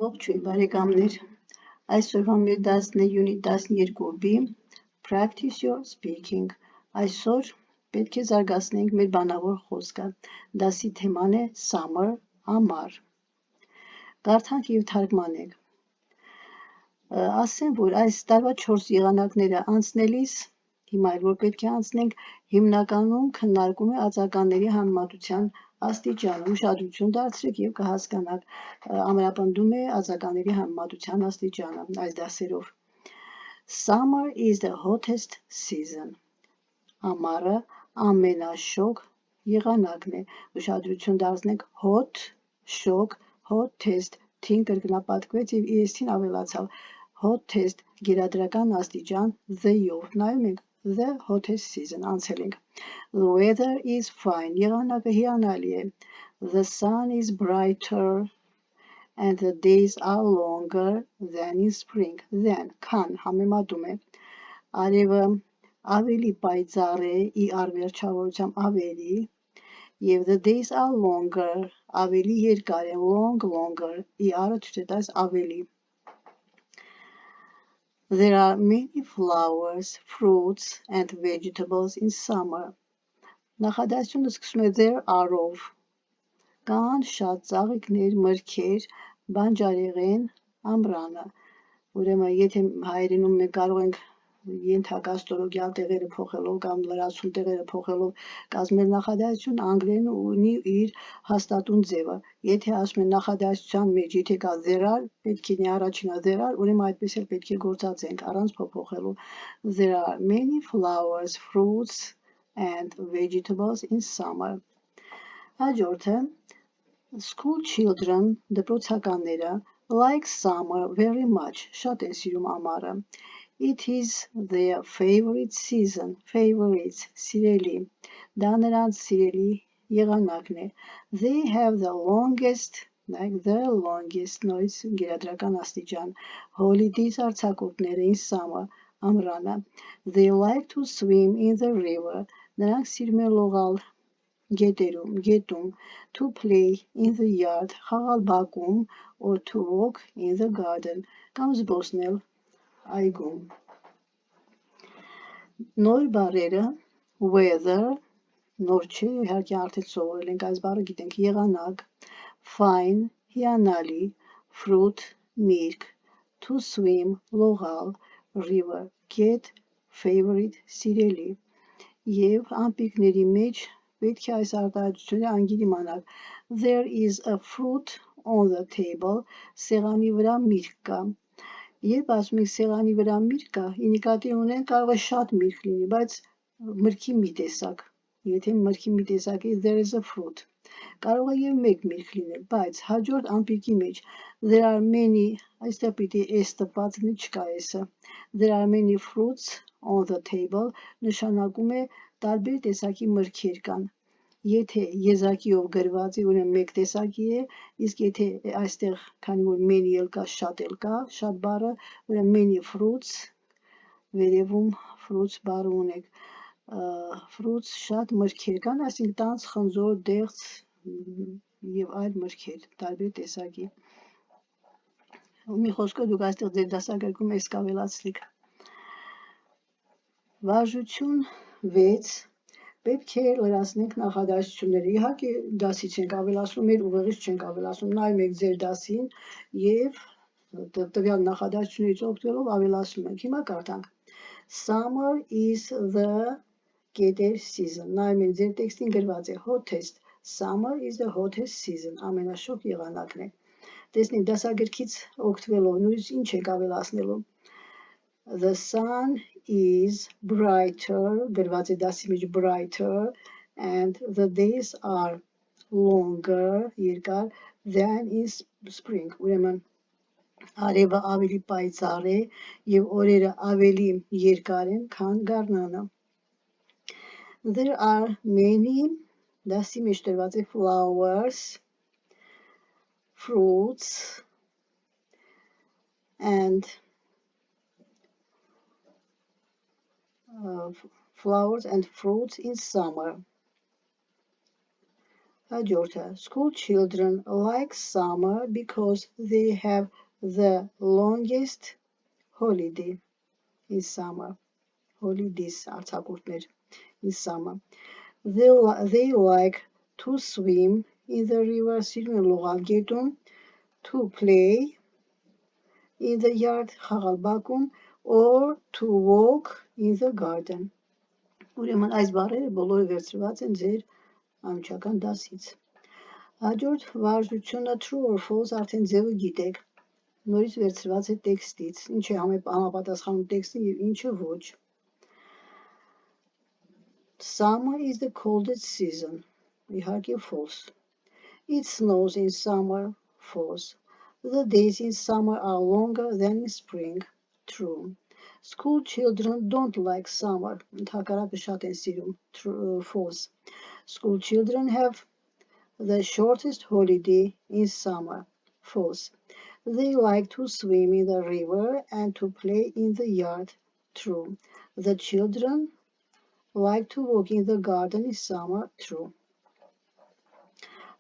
Ողջույն բարեկամներ, այսօրվա մեր դասն է յունիտ 12-ի Practice your speaking, այսօր պետք է զարգացնենք մեր բանավոր խոսքը, դասի թեման է summer, ամառ, կարդանք և թարգմանենք, ասեմ, որ այս տարվա 4 եղանակները անցնելիս, հիմա էլ որ պետք է անցնենք, հիմնականում քննարկում է ածականների համեմատության աստիճանը, ուշադրություն դարձրեք և կհասկանաք, ամրապնդում է ածականների համեմատության աստիճանը այս դասերով։ Summer is the hottest season. Ամառը ամենաշոգ եղանակն է, ուշադրություն դարձնենք hot, շոգ, hottest, թին կրկնապատկվեց և EST-ին ավելացավ, hottest, գերադրական աստիճան, the-ով, նայում ենք, the hottest season, անցել ենք, the weather is fine, եղանակը հիանալի է, the sun is brighter, and the days are longer than in spring, then, քան, համեմատում է, արևը ավելի պայծառ է, ի առվերջավորությամբ ավելի, և the days are longer, ավելի երկար է, longer, ի առը ցույց է տալիս ավելի. There are many flowers, fruits, and vegetables in summer. Նախադասությունը սկսում է there are-ով. Կան շատ ծաղիկներ, մրգեր, բանջարեղեն, ամռանը. Ուրեմն, եթե հայերենում մենք կարող ենք ենթակաստորոգյալ տեղերը փոխելով կամ լրացում տեղերը փոխելով կազմել նախադասություն, անգլերեն ունի իր հաստատուն ձևը. Եթե ասում են նախադասության մեջ, եթե կա there are, պետք է առաջինը there are, ուրեմն այդպես էլ պետք է գործածենք առանց փոփոխելու. There are many flowers, fruits and vegetables in summer. Հաջորդը, school children, դպրոցականները, like summer very much, շատ են սիրում ամառը. It is their favorite season, favorites, սիրելի, դա նրանց սիրելի եղանակն է. They have the longest, նույնիսկ գերադրական աստիճան, holidays արձակուրդները in summer, ամռանը. They like to swim in the river, նրանք սիրում են լողալ գետում, to play in the yard, խաղալ բակում, or to walk in the garden, կամ զբոսնել այգում. Նոր բառերը, weather, նոր չէ, իհարկե արդեն սովորել ենք այս բառը, գիտենք եղանակ, fine, հիանալի, fruit, միրգ, to swim, լողալ, river, գետ, favorite, սիրելի, և ամպիկների մեջ պետք է այս արտահայտությունը անգիր իմանալ. There is a fruit on the table, սեղանի վրա միրգ կա. Երբ ասում ենք սեղանի վրա միրգ կա, ի նկատի ունենք կարող է շատ միրգ լինի, բայց մրգի մի տեսակ. Եթե մրգի մի տեսակ է, there is a fruit. Կարող է և մեկ միրգ լինել, բայց հաջորդ ամպիկի մեջ there are many, այստեղ պիտի s տպված լինի, չկա s-ը. There are many fruits on the table, նշանակում է տարբեր տեսակի մրգեր կան. Եթե եզակիով գրված է, ուրեմն մեկ տեսակի է, իսկ եթե այստեղ քանի որ many էլ կա, շատ էլ կա, շատ բառը, ուրեմն many fruits, վերևում fruits բառը ունենք, fruits շատ մրգեր կան, այսինքն տանց, խնձոր, դեղց և այլ մրգեր, տարբեր տեսակի. Մի խոսքով դուք այստեղ ձեր դասագրքում s կավելացրիք. Վարժություն 6. Պետք է լրացնենք նախադասությունները, իհարկե դասից չենք ավելացնում, մեր ուղեղից չենք ավելացնում, նայում եք ձեր դասին և տվյալ նախադասությունից օգտվելով ավելացնում ենք, հիմա կարդանք. Summer is the կետեր season, նայում ենք ձեր տեքստին գրված է hottest, summer is the hottest season, ամենաշոգ եղանակն է, տեսնենք դասագրքից օգտվելով, նույնիսկ ինչ եք ավելացնելու, the sun is brighter, գրված է դասի մեջ brighter, and the days are longer, երկար, than in spring, ուրեմն արևը ավելի պայծառ է և օրերը ավելի երկար են, քան գարնանը. There are many, դասի մեջ տրված է flowers, fruits, and flowers and fruits in summer. Հաջորդը School children like summer because they have the longest holiday in summer. Holidays արձակուրդներ in summer. They like to swim in the river, սիրում են լողալ գետում, to play in the yard, խաղալ բակում, or to walk in the garden. Ուրեմն այս բառերը բոլորը վերցրված են ձեր անմիջական դասից։ Հաջորդ վարժությունը true or false արդեն ձևը գիտեք։ Նորից վերցրված է տեքստից, ինչ է համապատասխանում տեքստը եւ ինչը ոչ։ Summer is the coldest season. Իհարկե false. It snows in summer. False. The days in summer are longer than in spring. True. School children don't like summer. Ընդհակառակը շատ են սիրում. False. School children have the shortest holiday in summer. False. They like to swim in the river and to play in the yard. True. The children like to walk in the garden in summer. True.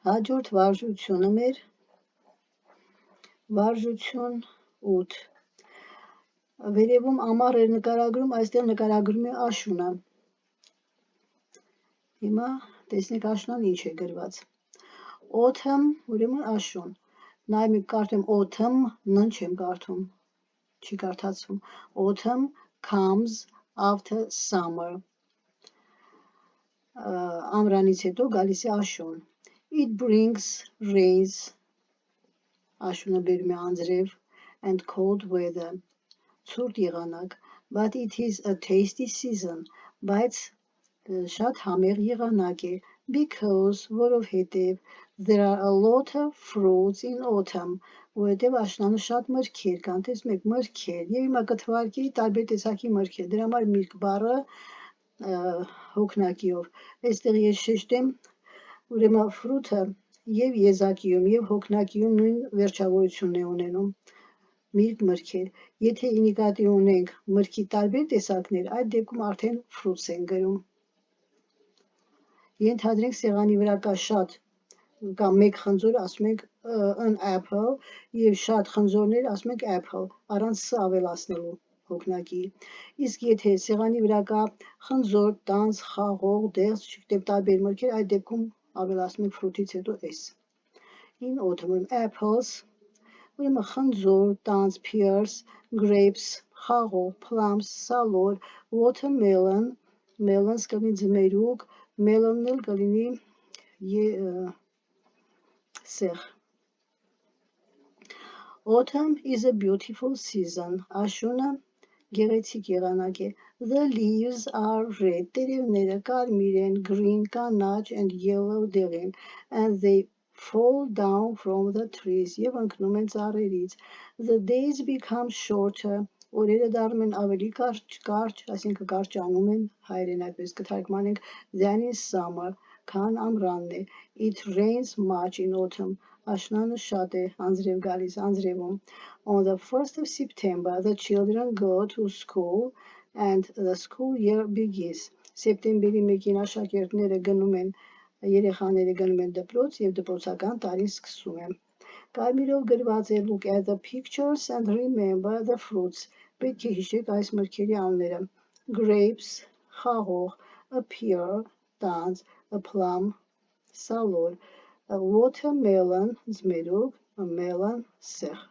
Հաջորդ վարժությունը մեր վարժություն 8 Վերևում ամառ էր նկարագրում, այստեղ նկարագրում է աշունը։ Հիմա տեսնեք աշնան ինչ է գրված։ Autumn, ուրեմն աշուն։ Նայ մի կարդեմ autumn, նն չեմ կարդում, չի կարդացվում։ Autumn comes after summer. Ամրանից հետո գալիս է աշուն։ It brings rains, աշունը բերում է անձրև, and cold weather, ցուրտ եղանակ, but it is a tasty season, բայց շատ համեղ եղանակ է, because, որովհետև, there are a lot of fruits in autumn, որովհետև աշնանը շատ մրգեր կան, տեսնեք մրգեր, եւ հիմա կթվարկի տարբեր տեսակի մրգեր, դրա համար միրգ բառը հոգնակիով, այստեղ ես շեշտեմ ուրեմն ֆրուտը եւ եզակիում եւ հոգնակիում նույն վերջավորությունն է ունենում միրգ մրգեր եթե նկատի ունենք մրգի տարբեր տեսակներ այդ դեպքում արդեն ֆրուտս են գրում ենթադրենք սեղանի վրա կա շատ կամ մեկ խնձոր ասում ենք an apple եւ շատ խնձորներ ասում ենք apple առանց ս ավելացնելու հոգնակի իսկ եթե սեղանի վրա կա խնձոր տանձ խաղող դեղձ չգիտեմ տարբեր մրգեր այդ դեպքում ավելացնում ենք ֆրուտից հետո s in autumn apples ուրեմն խնձոր տանձ pears grapes խաղող plums սալոր watermelon melons կլինի ձմերուկ melon-ն էլ կլինի սեղ Autumn is a beautiful season աշունը գեղեցիկ եղանակ է The leaves are red տերևները կարմիր են green կանաչ and yellow դեղին and they fall down from the trees եւ ընկնում են ծառերից The days become shorter օրերը դառնում են ավելի կարճ այսինքն կարճանում են հայերեն այդպես կթարգմանենք than in summer քան ամռանն է It rains much in autumn աշնանը շատ է անձրև գալիս անձրևում On the 1st of September the children go to school and the school year begins Սեպտեմբերի 1-ին աշակերտները գնում են երեխաները գնում են դպրոց եւ դպրոցական տարին սկսում է Կարմիրով գրված է Look at the pictures and remember the fruits պետք է հիշեք այս մրգերի անունները Grapes խաղող a pear տանձ a plum սալոր a watermelon ձմերուկ a melon սեղ